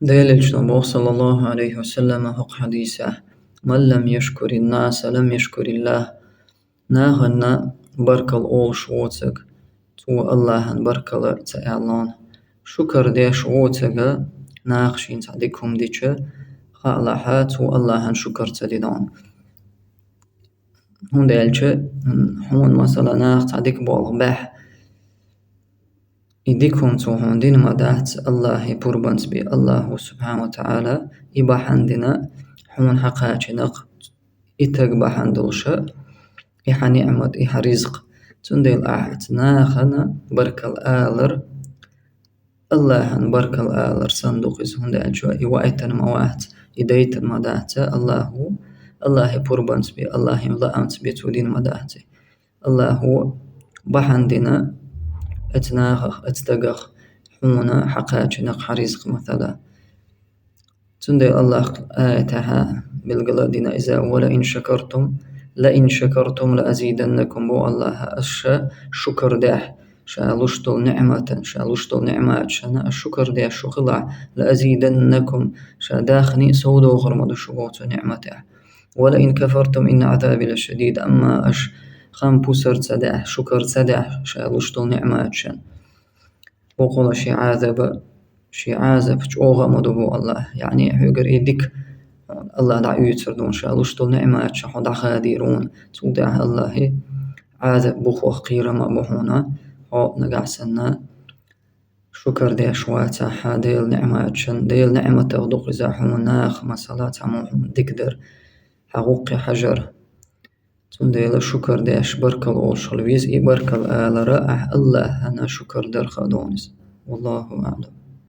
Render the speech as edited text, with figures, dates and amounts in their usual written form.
دليل جنبه صلى الله عليه وسلم حق حديثه: من لم يشكر الناس لم يشكر الله. ناهن بركل أول شوتك تو الله بركل تعالان شكر دي شوتك ناخشين تعديكم ديش خالحات والله شكر تديدان هون ديلش هون مثلا ناخ تعديك بالبح إديكم تو هون دين مدات الله بربنت بي الله سبحانه وتعالى إبا حندنا هون حقاچنق إتق بحندلش إحا نعمة إحا رزق تندل أحت ناخنا بركل آلر الله بركل آلر صندوق هون ديلش إوائتن موات إديتن مدات الله بربنت بي الله ملأمت بي تو دين مدات الله بحندنا اتناخ اتدقخ حونا حقاچنق حرزق مثلا تندي الله آيتها بالقلادين إذا ولئن شكرتم لأزيدنكم بو الله أشا شكر داح شالوشتل نعمات شنا الشكر داح شخلع لأزيدنكم شاداخني سودو غرمد شبوت نعمته ولئن كفرتم إن عذابي لشديد أما خام بوسر تداح شكر تداح شالوشتل نعمات شن وقال شي عازب جوغا مدبو الله يعني حقر يدك الله دع يتردون شالوشتل نعمات شحو دع خاديرون تودع الله عازب بخوخ قيرا مبحونا نقع سنة شكر دي شواتا ديل نعمات شن ديل نعمة تغدق إزاحون ناخ مسالات عموهم دقدر حقوقي حجر تنديل شكر ديش بركل أوشل ويز بركل آل رائع الله أنا شكر در خدونس والله أعلم.